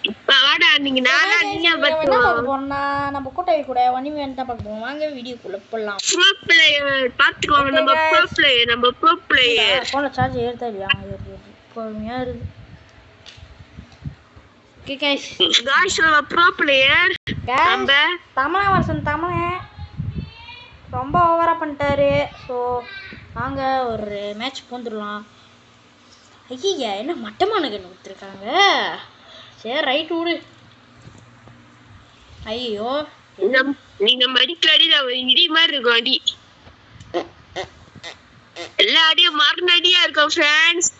இப்ப வாடா நீங்க நானா நீங்க போறோம்னா நம்ம கூட்டாளி கூட ஒனிமேன் தான் பார்க்க போறோம். வாங்க வீடியோக்குள்ள போலாம். ப்ரோ பிளேயர் பாத்துக்கோங்க. நம்ம ப்ரோ பிளேயர் போன சார்ஜ் ஏறுதா இல்லையா? பொறுமையா இருக்கு. ஓகே गाइस நம்ம ப்ரோ பிளேயர் நம்ம தமிழன் ரொம்ப ஓவரா பண்ணிட்டாரு. ஸோ வாங்க ஒரு மேட்ச் போந்துடலாம். ஐயா என்ன மட்டமான கண்ணு கொடுத்துருக்காங்க. சரி ரைட் விடு. ஐயோ நீங்க மடிக்கிற அடி இடி மாதிரி இருக்கும். அடி எல்லா அடியும் மாறின அடியா இருக்கும் ஃப்ரெண்ட்ஸ்.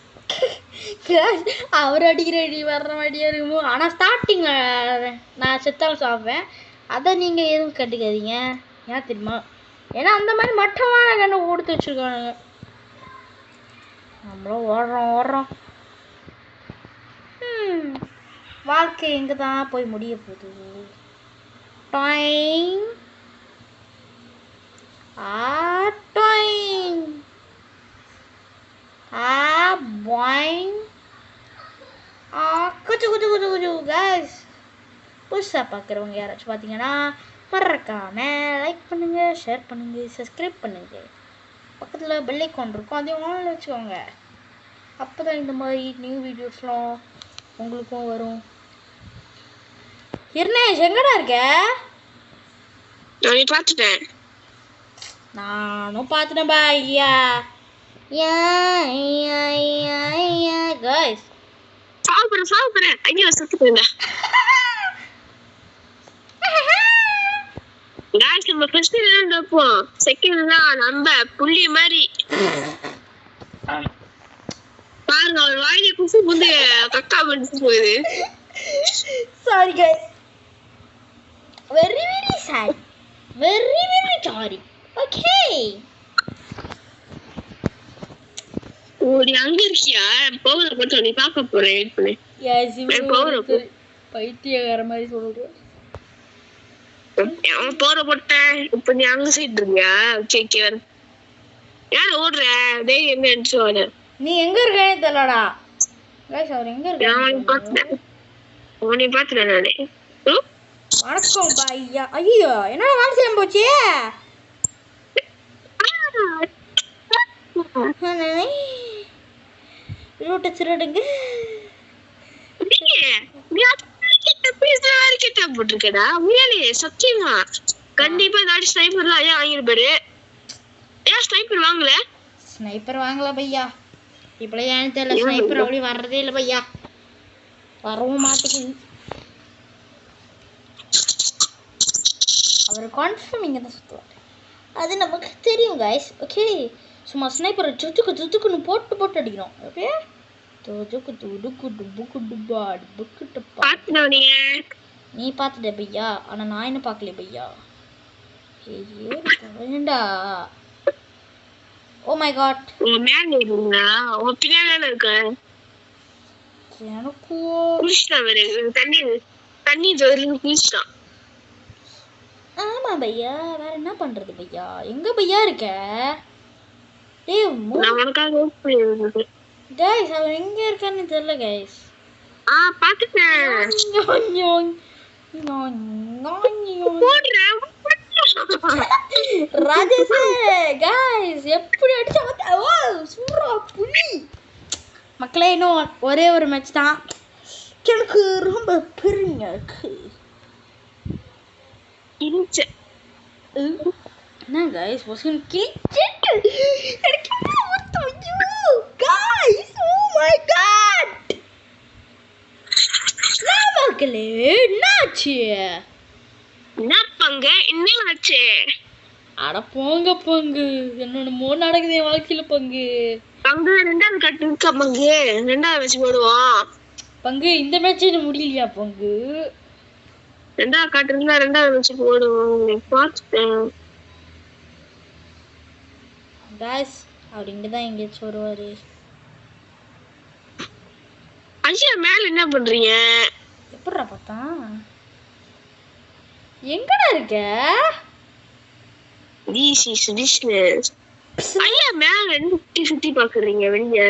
அவர் அடிக்கிற அடி வர்ற அடியா இருக்குமோ. ஆனால் ஸ்டார்டிங் நான் செத்தாலும் சாப்பிடுவேன். அதை நீங்கள் எதுவும் கட்டுக்காதீங்க. ஏன் தெரியுமா? ஏன்னா அந்த மாதிரி மட்டமான கண்ணை கொடுத்து வச்சுருக்கானுங்க. நம்மளும் ஓடுறோம். வாழ்க்கை எங்கே தான் போய் முடிய போகுது. டாயிங் டாயிங் பாயிங் குச்சு கைஸ். புதுசாக பார்க்குறவங்க யாராச்சும் பார்த்தீங்கன்னா மறக்காம லைக் பண்ணுங்கள், ஷேர் பண்ணுங்கள், சப்ஸ்கிரைப் பண்ணுங்கள். பக்கத்தில் பெல் ஐக்கான் இருக்கும், அதையும் ஆன்ல வச்சுக்கோங்க. அப்போ தான் இந்த மாதிரி நியூ வீடியோஸ்லாம் உங்களுக்கும் வரும். ஹிர்னேஷ் எங்கடா இருக்க? பார்த்துட்டேன். நானும் பார்த்துட்டேன் பா. ஐயா கைஸ் சாப்பிட்றேன். ஐயோ சுத்துறேன். गाइस நம்ம ஃபர்ஸ்ட் ரவுண்ட் அப்போம். செகண்ட் தான் நம்ம புள்ளி மாதிரி. பாருங்க அவர் வாயில குசு புந்து கக்கா வந்து போகுது. Sorry guys. very sad. very sorry. okay. ஓடி அங்க இருக்கியா? பவுடர் போட்டு நீ பார்க்க போறேன். வெயிட் பண்ணு. எஸ் பவுடர் பைத்தியக்கார மாதிரி சொல்றேன். அவன் போற போட்டேன். இப்ப நீ அங்க சைடு இருக்கியா? ஓகே யார ஓடுற? டேய் என்ன நினைச்சோட நீ எங்க இருக்கேன்னு தெரியலடா. गाइस அவர் எங்க இருக்காரு? நீ பாத்துறேன் நானே. வணக்கம் பையா. ஐயோ என்னடா வேலை செய்ய போச்சு? ரூட் திருடுங்க. போட்டிருக்கடா உண்மையாலே சத்தியமா. கண்டிப்பா ஏதாச்சும் ஸ்னைப்பர்லாம் ஐயா வாங்கிருப்பாரு. ஏன் ஸ்னைப்பர் வாங்கல? ஸ்னைப்பர் வாங்கல பையா. இப்பலாம் ஏன்னு தெரியல. ஸ்னைப்பர் அப்படி வர்றதே இல்லை பையா. வரவும் மாட்டேங்குது. அவர் கன்ஃபார்ம் இங்கே தான் சுற்றுவார். அது நமக்கு தெரியும் गाइस. ஓகே சும்மா ஸ்னைப்பரை சுத்துக்குன்னு போட்டு அடிக்கணும். ஓகே நீ பார்த்துட்ட பையா. ஆனால் நான் என்ன பார்க்கல பையா. வேண்டா. Oh my god. ஆமா பையா வேற என்ன பண்றது பையா? எங்க பையா இருக்க? गाइस அவர் எங்க இருக்கான்னு தெரியல गाइस. பாத்துட்டேன். ராஜேஷ் गाइस எப்படி அடிச்சா பாத்தா? ஓ சூரா புலி. மக்களே இன்னும் ஒரே ஒரு மேட்ச் தான். எனக்கு ரொம்ப பெருமையா இருக்கு. என்ன गाइस வசன் கிழிச்சிட்டு எனக்கு गाइस ஓ மை காட். மக்களே என்னாச்சு? என்ன பங்கு என்னாச்சு? அட போங்க என்னென்னமோ நடக்குது என் வாழ்க்கையில. பங்கு ரெண்டாவது கட்டு இருக்க. பங்கு ரெண்டாவது மேட்ச் போடுவோம். பங்கு இந்த மேட்ச் முடியலையா? பங்கு ரெண்டாவது கட்டு இருந்தா ரெண்டாவது மேட்ச் போடுவோம். பார்த்துட்டேன் गाइस அவர் இங்கதான் எங்கேயாச்சும் வருவாரு. ஐயா மேல என்ன பண்றீங்க? எப்படிடா பார்த்தா? எங்கடா இருக்க? ஐயா மேல சுத்தி பாக்குறீங்க வெளிய?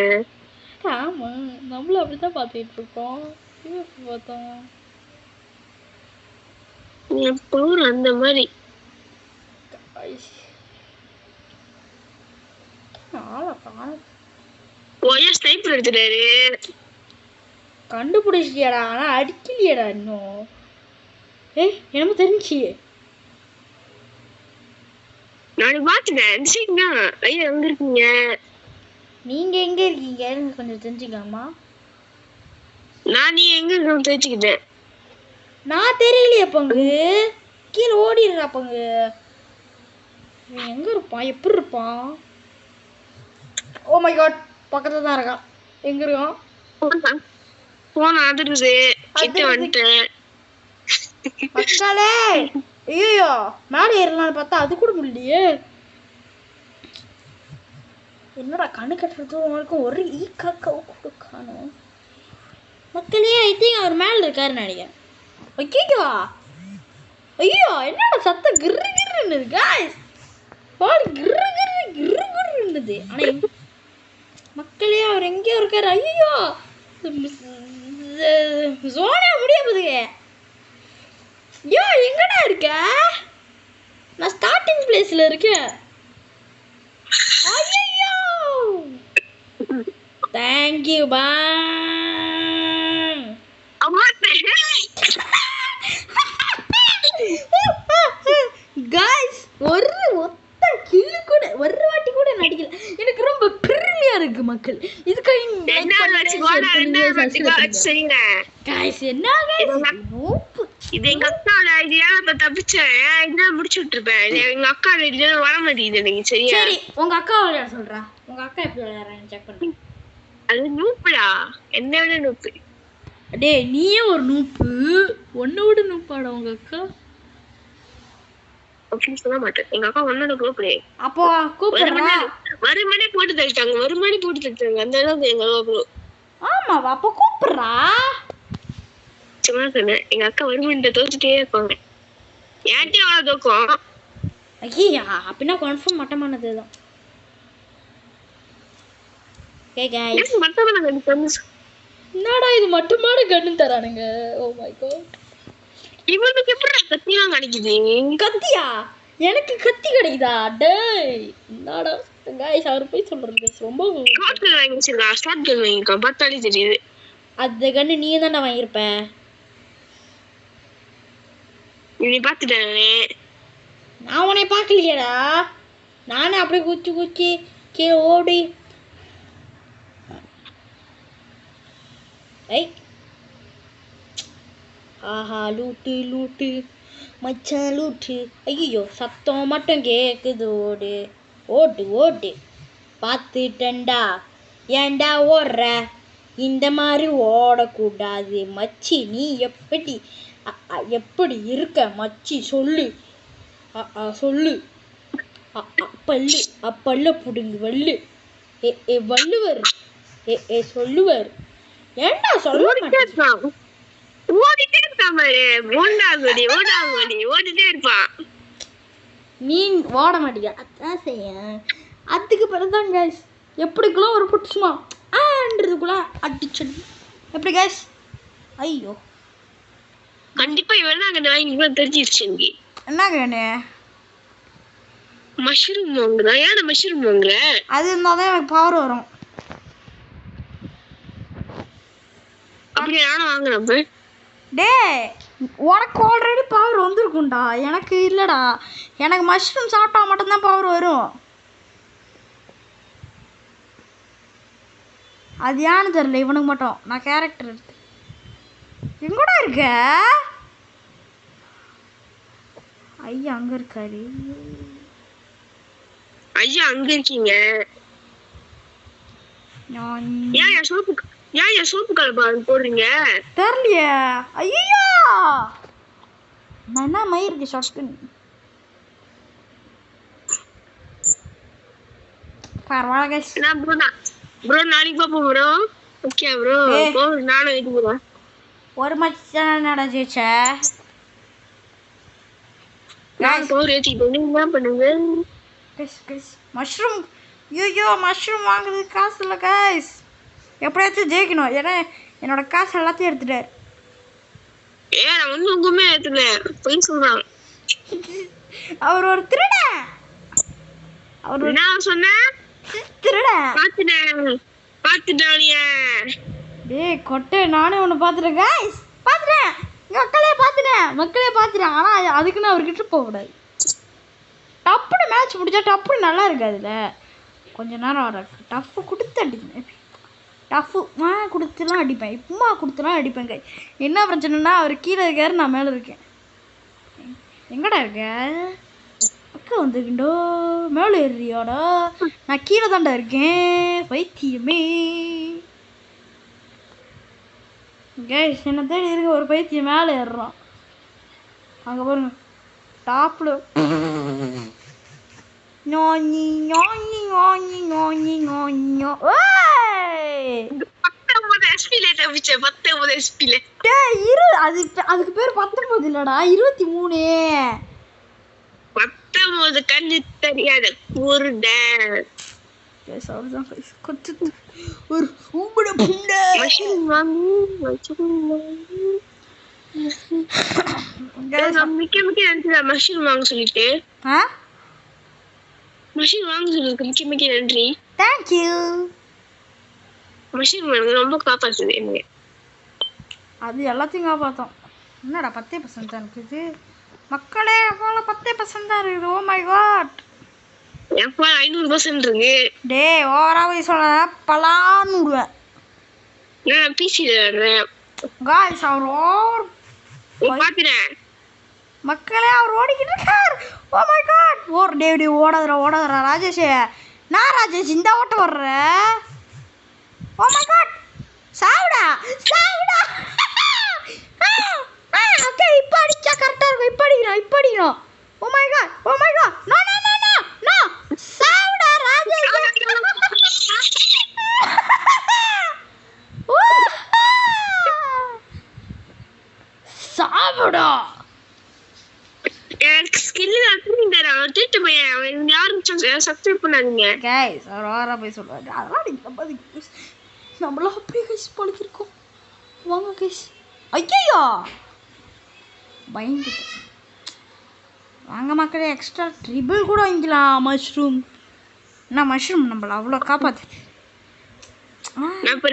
ஆமா நம்மளும் அப்படித்தான் பாத்துட்டு இருக்கோம். பார்த்தோம் பவர் அந்த மாதிரி ஸ்னைப்பர் எடுத்துட்டாரு. கண்டுபிடிச்சிட்டியாடா, ஆனா அடிக்கலையடா இன்னும். என்னமோ தெரிஞ்சு நான் பாத்துட்டேன். ஐயா எங்க இருக்கீங்க? நீங்க எங்க இருக்கீங்க கொஞ்சம் தெரிஞ்சுக்கலாமா? நான் நீ எங்க இருக்கணும் தெரிஞ்சுக்கிட்டேன். நான் தெரியலையே பங்கு, கீழே ஓடிடுறா பங்கு. எங்க இருப்பான், எப்படி இருப்பான்? ஓ மை காட், பக்கத்துல தான் இருக்கான். எங்க இருக்கான்? போன் அதிருது, கிட்ட வந்துட்டேன். மக்களே, ஐயோ மேலே ஏறலாம்னு பார்த்தா அது கூட முடியலையே. என்னடா கண்ணு கட்டுறது உனக்கு ஒரு ஈக்காக்காவை கூட காணும். மக்களே, ஐ திங்க் அவர் மேலே இருக்காருன்னு நினைக்கிறேன். ஐயோ ஐயோ, என்னடா சத்தம் கிரு கிருன்னு காய்ஸ், கிரு கிரு கிரு கிருன்னுது. ஆனால் மக்களே அவர் எங்கேயோ இருக்காரு. ஐயோ சோனியா முடியாதுங்க. ஐயோ எங்கடா இருக்க? நான் ஸ்டார்டிங் பிளேஸ்ல இருக்கேன். ஐயோ தேங்க்யூ பாய். காய்ஸ் ஒரு ஒத்த கில்லு கூட ஒரு வாட்டி கூட நடிக்கல. எனக்கு ரொம்ப பெருமையா இருக்கு மக்கள். இதுக்கு இது எங்க அக்கால இது தப்பிச்சேன். இதெல்லாம் முடிச்சு விட்டுருப்பேன். எங்க அக்கா வர மாட்டேங்குது எனக்கு. சரியா, சரி உங்க அக்கா விளையாட சொல்றா. உங்க அக்கா எப்படி விளையாடுறாங்க செக் பண்ணு. அது நூப்புடா, என்ன விட நூப்பு. டே நீயே ஒரு நூப்பு, ஒன்னோட நூப்பாடா உங்க அக்கா? அப்படின்னு சொல்ல மாட்டேன். எங்க அக்கா ஒன்னோட கூப்பிடு. அப்போ கூப்பிடுறா. வருமானே போட்டு தள்ளிட்டாங்க, வருமானே போட்டு தள்ளிட்டாங்க. அந்த அளவுக்கு எங்க அக்கா. ஆமாவா? அப்போ கூப்பிடுறா. சும்மா சொன்னேன். எங்க அக்கா வருமானத்தை தோச்சுட்டே இருப்பாங்க. ஏன்ட்டே அவ்வளவு தோக்கம். ஐயா அப்படின்னா கன்ஃபார்ம் மட்டமானதுதான். என்னடா இது மட்டுமான கண்ணு தரானுங்க. ஓ மை காட், இவனுக்கு எப்படி கத்திலாம் கிடைக்குது? கத்தியா? எனக்கு கத்தி கிடைக்குதா? டேய் என்னடா गाइस, அவர் போய் சொல்றது ரொம்ப ஷார்ட் கன் வாங்கி வச்சிருக்கா. ஷார்ட் கன் வாங்கிருக்கா, பார்த்தாலே தெரியுது. அந்த கன்னு நீ தானே வாங்கியிருப்ப. நீ பார்த்துட்டானே. நான் உன்னை பார்க்கலையடா. நானே அப்படியே குச்சி குச்சி கீழே ஓடி. ஐ ஆஹா லூட்டு லூட்டு மச்சான் லூட்டு. ஐயோ சத்தம் மட்டும் கேக்குது. ஓடு ஓடு ஓடு, பார்த்துட்டண்டா. ஏண்டா ஓடுற? இந்த மாதிரி ஓடக்கூடாது மச்சி. நீ எப்படி இருக்க மச்சி சொல்லு. சொல்லு. பல்லு பல்ல புடுங்கு வள்ளு. வள்ளுவர் சொல்லுவர். ஏண்டா சொல்ல மாட்டேன். ஓடிட்டே இருப்பான் பாரு. ஓடிட்டே இருப்பான். நீ ஓட மாட்டியா? அதான் செய்ய. அதுக்கு பிறகுதான் கேஸ் எப்படிக்குள்ள ஒரு புட்டுமா ஆன்றதுக்குள்ள அடிச்சது. எப்படி கேஸ்? ஐயோ கண்டிப்பா இவன் அங்க வாங்கி தெரிஞ்சிருச்சு. என்ன கேனு? மஷ்ரூம் வாங்குறா. ஏன் மஷ்ரூம் வாங்குற? அது இருந்தாதான் எனக்கு பவர் வரும். அப்படி நானும் வாங்குறப்ப. டே உனக்கு ஆல்ரெடி பவர் வந்துருக்கும்டா, எனக்கு இல்லைடா. எனக்கு மஷ்ரூம் சாப்பிட்டா மட்டும்தான் பவர் வரும். அது ஏன்னு தெரியல இவனுக்கு மட்டும். நான் கேரக்டர் எடுத்து எங்கூட இருக்க. ஐயா அங்க இருக்காரு. ஐயா அங்க இருக்கீங்க. ஏன் சோப்பு கலர் போடுறீங்க? தெரியலையே. ஐயோ நான் என்ன மயிருக்கு ஷார்ட் பரவாயில்ல. ப்ரோ நாளைக்கு பாப்போம் ப்ரோ. ஓகே ப்ரோ, நானும் வெயிட் பண்ணுறேன். ஒரு மச்சான் நடந்துச்ச. மஷ்ரூம் ஐயோ மஷ்ரூம் வாங்குறது காசு இல்லை கைஸ். எப்படியாச்சும் ஜெயிக்கணும். ஏன்னா என்னோட காசு எல்லாத்தையும் எடுத்துட்டாரு. நம்ம ஒண்ணுக்குமே ஏத்துல போய் சொல்றான். அவர் ஒரு திருடன். அவர் என்ன சொன்னேன்? திருடன். பாத்துட்டானிய. டேய் கொட்டை, நானே ஒன்று பார்த்துட்டேன் கைஸ். பார்த்துட்டேன், எங்கள் மக்களே பார்த்துட்டேன். ஆனால் அதுக்குன்னு அவர்கிட்ட போகக்கூடாது. டப்புன்னு மேட்ச் முடிச்சா டப்புன்னு நல்லா இருக்கு. அதில் கொஞ்ச நேரம் வர டஃப்பு கொடுத்து அடிப்பேன். டஃப்பு கொடுத்துலாம் அடிப்பேன். இப்பமா கொடுத்துலாம் அடிப்பேன். கை என்ன பிரச்சனைனா அவர் கீழே இருக்காரு, நான் மேலே இருக்கேன். எங்கடா இருக்க? அக்கா வந்துருக்கண்டோ, மேலே ஏறியாடா. நான் கீழே தாண்டா இருக்கேன். பைத்தியமே கைஸ், என்ன தேடி இருக்க ஒரு பைத்தியம் மேலே ஏறுறான். அங்கே பாருங்க டாப்பில். ஞானி ஞானி ஞானி ஞானி ஞானி. ஓய் 19 எஸ்பில தப்பிச்சேன். 19 எஸ்பில. டேய் அதுக்கு பேர் 19 இல்லடா, 23. 19 கண்ணு தெரியாத குருட. கைஸ் அவர்தான் கைஸ் கொத்து ஒரு ஊம்பட புண்டை. மஷின் வாங்கி மிக்க நன்றி. மஷின் வாங்க சொல்லிட்டு மஷின் வாங்க சொல்லிருக்கு. மிக்க நன்றி. தேங்க்யூ. மஷின் ரொம்ப காப்பாற்றுது என்ன. அது எல்லாத்தையும் காப்பாற்றோம். என்னடா 10% தான் இருக்குது மக்களே. போல 10% தான் இருக்குது. Oh my god. எப்போ 500% இருக்கு. டே ஓவரா போய் சொல்ல பலான்னு விடுவேன். நான் பிசில விடுறேன். காய்ஸ் அவர் ஓவர் பாத்துறேன். மக்களே அவர் ஓடிக்கிட்டு இருக்கார். Oh my God. டே ஓடாதரா ராஜேஷ். நான் ராஜேஷ் இந்த ஓட்ட வர்ற. Oh my God. சாவுடா. ஓகே இப்போ அடிச்சா கரெக்டா இருக்கும். இப்போ அடிக்கணும். ஓ மை காட். நோ சாவுடா ராஜேஷ். சாவுடா. எனக்கு ஸ்கில் அட்மின்டா திட்டு பையன். யாரும் சப்ஸ்கிரைப் பண்ணாதீங்க गाइस. அவர் வாரா போய் சொல்றாரு. அதெல்லாம் நீங்க நம்மள அப்படியே கைஸ் பழகிருக்கோம். வாங்க கைஸ். ஐயோ பயந்து. வாங்க மக்களே, எக்ஸ்ட்ரா ட்ரிபிள் கூட வாங்கிக்கலாம். மஷ்ரூம் நம்மள அவ்வளோ காப்பாத்து. நான் இப்போ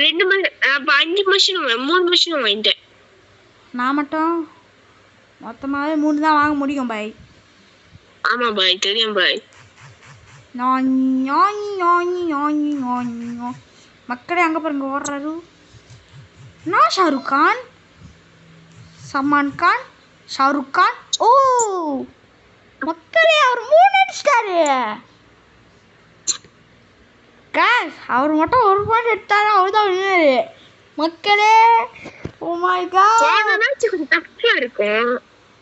5 மஷ்ரூம் 3 மஷ்ரூம் வாங்கிட்டேன். நான் மட்டும் மொத்தமாகவே 3 தான் வாங்க முடியும் பாய். ஆமா பாய், தெரியும் பாய். மக்களே அங்கே பாருங்க ஓடுறாரு. நான் ஷாருக் கான், சல்மான் கான், ஷாருக் கான். ஓ மக்களே அவர் 3 அடிச்சிட்டாரு. அவர் மட்டும் 1 பாயிண்ட் எடுத்தாரு. அவர் தான் வின்னர் மக்களே. Oh my god. இந்த மேட்ச் கொஞ்சம் டஃப்பா இருக்கும்.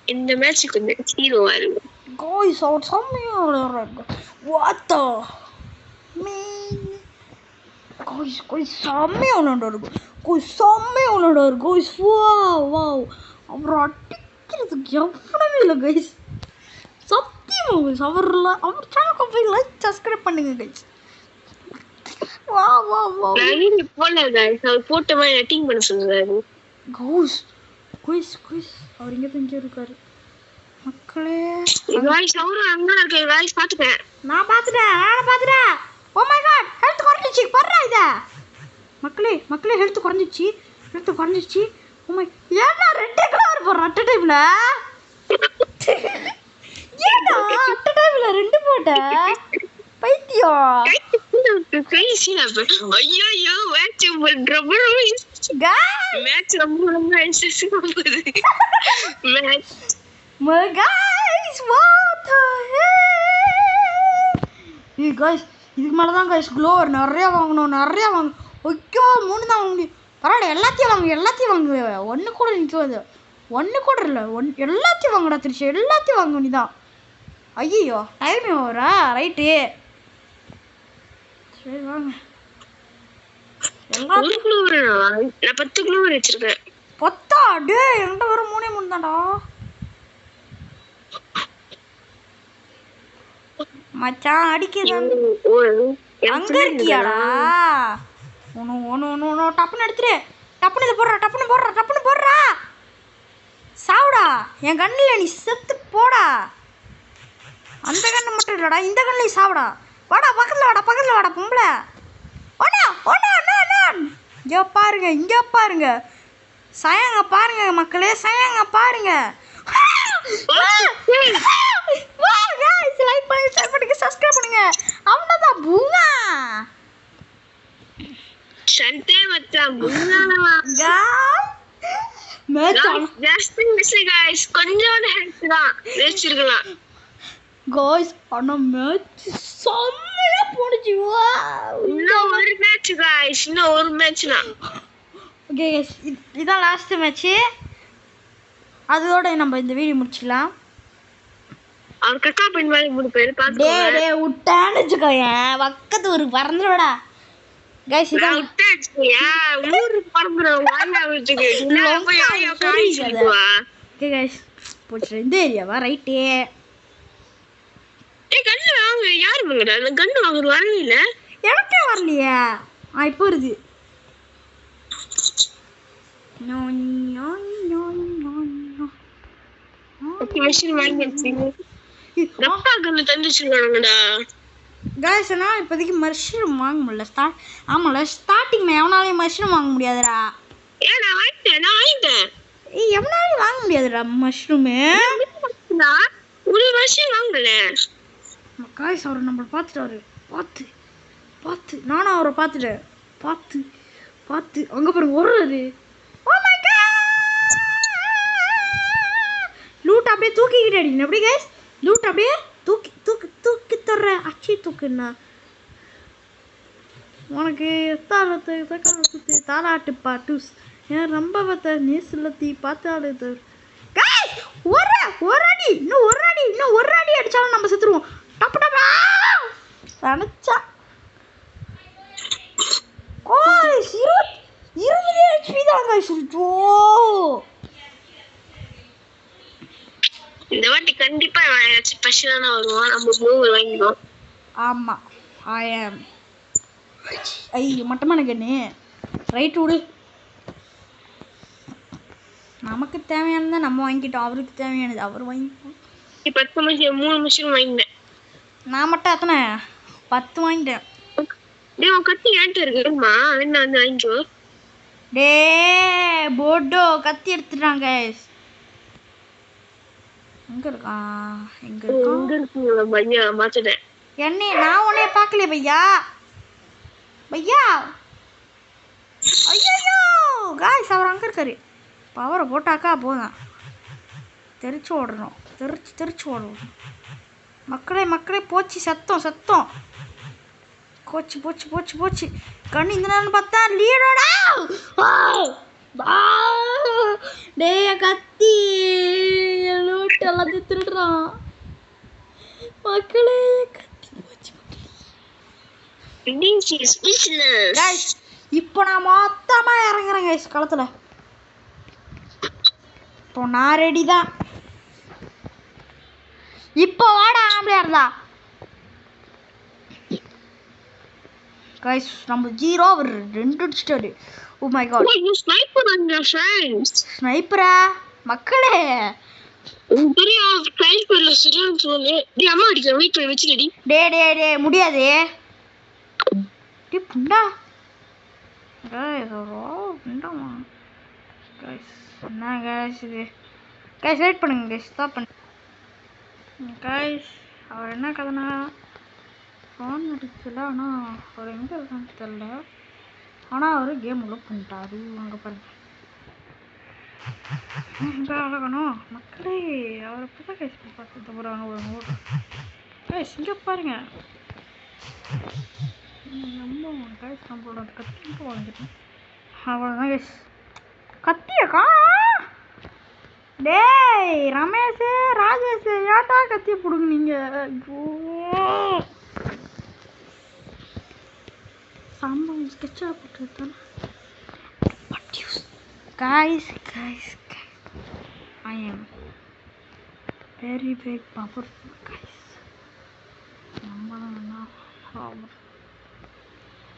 இந்த மேட்ச் கொஞ்சம் ஹீரோவா இருக்கும். காய்ஸ் அவர் செம்மையா விளையாடுறாங்க. What the mean. காய்ஸ் செம்மையா விளையாடுறாரு. Guys wow. அவர் அடிக்கிறதுக்கு எவ்வளவு இல்லை கைஸ். சத்தியமா கைஸ். அவர் சேனலுக்கு போய் லைக் சப்ஸ்கிரைப் பண்ணுங்க கைஸ். வா போல கைஸ் அவர் போட்ட மாதிரி எடிட்டிங் பண்ண சொல்றாரு. குயிஸ் அவர் இங்க தான் இருக்காரு மக்களே. गाइस அவரு அங்க இருக்க गाइस பாத்துட்டேன். நான் பாத்துட்டேன். Oh my god. ஹெல்த் குறஞ்சிச்சு பர்றா இத. மக்களே ஹெல்த் குறஞ்சிச்சு. ஓ மை ஏன்னா ரெட் கலர் போற அட் டைம்ல. ஏன்னா அட் டைம்ல 2 போட்ட பைத்தியம். கைசினா ஐயோ மேட்ச் ரொம்ப மேட்ச் ரொம்ப இன்ட்ரெஸ்டிங்கா போகுது. Match guys what the hell. guys இதுக்கு மேல தான் guys க்ளோவர் நிறைய வாங்கணும். ஓகே 3 தான் வாங்க முடியும். பரவாயில்ல எல்லாத்தையும் வாங்க. ஒன்று கூட நிற்காது. ஒன்று கூட இல்லை. எல்லாத்தையும் வாங்கடா திருச்சி. எல்லாத்தையும் வாங்க நீ தான். ஐயோ டைம் ஓவரா. ரைட்டு சரி வாங்க. ஒரு க்ளோவர் நான் 10 க்ளோவர் வச்சிருக்கேன். 10 டே என்கிட்ட வர 3 தான்டா மச்சான். அடிக்குது அங்க இருக்கியாடா. ஒன்னு டப்புன்னு எடுத்துரு. டப்புன்னு போடுறா. சாவுடா. என் கண்ணில் நீ செத்து போடா. அந்த கண்ணு மட்டும் இல்லடா, இந்த கண்ணிலையும் சாப்பிடா. வாடா பக்கத்தில் வாடா பொம்பளை. ஒண்ணா இங்கே பாருங்க, இங்கே பாருங்க, சயங்க பாருங்க மக்களே, சயங்க பாருங்க. லைக் பண்ணுங்க, ஷேர் பண்ணுங்க, சப்ஸ்கிரைப் பண்ணுங்க. அவ்வளோதான் பூங்கா. சண்டே மச்சான் பூங்காவா ஜஸ்ட் மிஸ் गाइस கொஞ்சம் ஹெல்ப் தான் வெச்சிருக்கலாம் गाइस. ஆனா மேட்ச் செம்மையா போடுச்சு. இன்னும் ஒரு மேட்ச் गाइस, இன்னும் ஒரு மேட்ச் தான். ஓகே गाइस, இதான் லாஸ்ட் மேட்ச். அதோட நம்ம இந்த வீடியோ முடிச்சிடலாம். அவர் கக்கா பின் மாதிரி மூணு பேர் பாத்துக்கோங்க. டேய் விட்டான்னு வச்சுக்கோயேன், பக்கத்து ஊருக்கு பறந்துடா गाइस. இதான் விட்டாச்சியா ஊருக்கு பறந்துறோம் வாயா விட்டுக்கு நான் போய் ஐயோ காய்ச்சிடுவா. ஓகே गाइस, போச்சு இந்த ஏரியாவா? ரைட். ஏய் கண்ணு வாங்க, யார் வாங்குறா? அந்த கண்ணு வாங்குற வரவே இல்ல. எனக்கே வரலையே. இப்போ வருது. மிஷின் வாங்கிடுச்சு. ரப்பா கண்ணு தந்துச்சுங்கடா गाइस. நான் இப்போதைக்கு மஷ்ரூம் வாங்க முடியல. ஆமால ஸ்டார்டிங்ல எவனாலையும் மஷ்ரூம் வாங்க முடியாதுடா. ஏன் நான் வாங்கிட்டேன். ஏய் எவனாலையும் வாங்க முடியாதுடா மஷ்ரூமு. நான் ஒரு மஷ்ரூம் வாங்கல. गाइस அவர் நம்மள பார்த்துட்டாரு. பார்த்து நானும் அவரை பார்த்துட்டேன். பார்த்து அங்க பாருங்க ஓடுறது. ஓ மை காட். லூட் அப்படியே தூக்கிக்கிட்டு அடிக்கணும். அப்படியே गाइस லூட் அப்படியே தூக்கி தர்ற அச்சி தூக்குண்ணா. உனக்கு எத்தாளத்து தாலாட்டு பாட்டுஸ் ஏன் ரொம்ப பார்த்த நீ சொல்லத்தி பார்த்தாடு. गाइस ஒரு அடி இன்னும் ஒரு அடி அடிச்சாலும் நம்ம செத்துருவோம். டப்பா நினைச்சா गाइस 20 HP தான் गाइस. இந்த வாட்டி கண்டிப்பா ஸ்பெஷலான வருவோம். நம்ம மூவர் வாங்கிடுவோம். ஆமா ஐயோ மட்டமான கண்ணு. ரைட் விடு. நமக்கு தேவையானதை நம்ம வாங்கிட்டோம், அவருக்கு தேவையானது அவர் வாங்கிட்டோம். 10 மிஷின் 3 மிஷின் வாங்கிட்டேன். நான் மட்டும் அத்தனை 10 வாங்கிட்டேன். டேய் உன் கத்தி ஏன்ட்ட இருக்குமா? என்ன வந்து வாங்கிக்கோ. டேய் போடோ கத்தி எடுத்துட்டாங்க गाइस. எங்க இருக்கு பையா மாத்திட்டேன். என்ன நான் உன்னைய பார்க்கல பையா. ஐயோ गाइस அவர் அங்க இருக்காரு. பவரை போட்டாக்கா போதும், தெரிச்சு ஓடுறோம். மக்களே போச்சு சத்தம். போச்சு கண்ணு இந்த நேரம் பார்த்தா லீடோடா. டேய் கத்தி லூட் எல்லாத்தையும் திருடுறான் மக்களே. கத்தி போச்சு गाइस. இப்போ நான் மொத்தமா இறங்குறேன் गाइस களத்துல. இப்போ நான் ரெடி தான். இப்போ வாடா ஆம்பளையார்தா गाइस. நம்ம 0 அவர் 2 அடிச்சிட்டாரு. Oh my God. you sniper on your friends. ஸ்னைப்பரா மக்களே? பெரிய ஸ்னைப்பர்ல சரியான ட்ரோல். டேய் அம்மா அடிக்க வெயிட் பண்ணி வெச்சிடடி. டேய் முடியாது. டேய் புண்டா. गाइस புண்டாமா. गाइस என்ன गाइस இது? गाइस வெயிட் பண்ணுங்க गाइस, ஸ்டாப் பண்ணு. गाइस அவர் என்ன கதனா ஃபோன் அடிச்சல. ஆனால் அவர் எங்கே இருக்கான்னு தெரியல. ஆனால் அவர் கேம் உள்ள பண்ணிட்டாரு. அங்கே பாருங்க எங்கே அழகணும் மக்களே. அவரை பார்த்தா கைஸ் பார்த்து போகிறாங்க ஒரு கைஸ். இங்கே பாருங்க நம்ம கைஸ் நம்மளோட கத்தி வாங்கிட்டோம். அவ்வளோதான் கைஸ். கத்தியக்கா. டேய் ரமேஷ் ராஜேஷ் ஏன்டா கத்தியை பிடுங்குனீங்க? சாம்பார் ஸ்கெட்சாக போட்டு guys I am very powerful guys. நம்மளா பவர்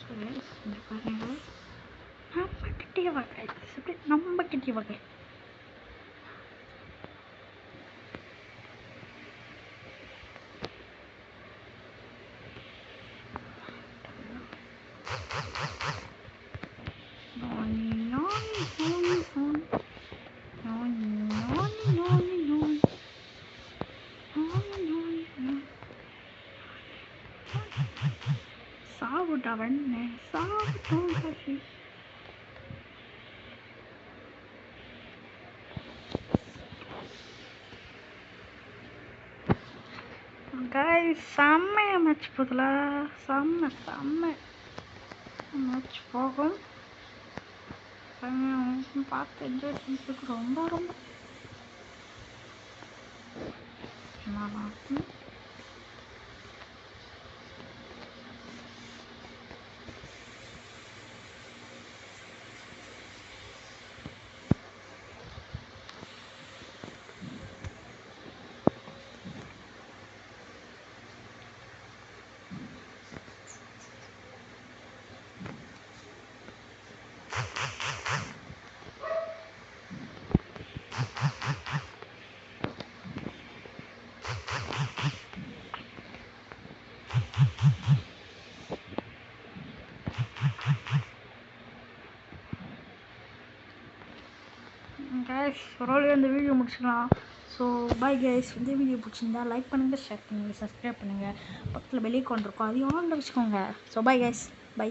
சரி இந்த பாருங்க. நம்ம கிட்டே வாங்க. சாவுடா வண்ணே சாவுட்டும் காசி. கைஸ் செம்மையா மேட்ச் போகுதுல, செம்ம மேட்ச் போகும். பார்த்து என்ஜாய் பண்ணுறதுக்கு ரொம்ப நல்லா இருக்கும். கைஸ் ஒரு இந்த வீடியோ முடிச்சுக்கலாம். So bye guys. இந்த வீடியோ பிடிச்சிருந்தா லைக் பண்ணுங்கள், ஷேர் பண்ணுங்கள், சப்ஸ்கிரைப் பண்ணுங்கள். பக்கத்தில் பெல் ஐகான் இருக்கும், அதையும் ஆன்ல வச்சுக்கோங்க. So bye guys, by.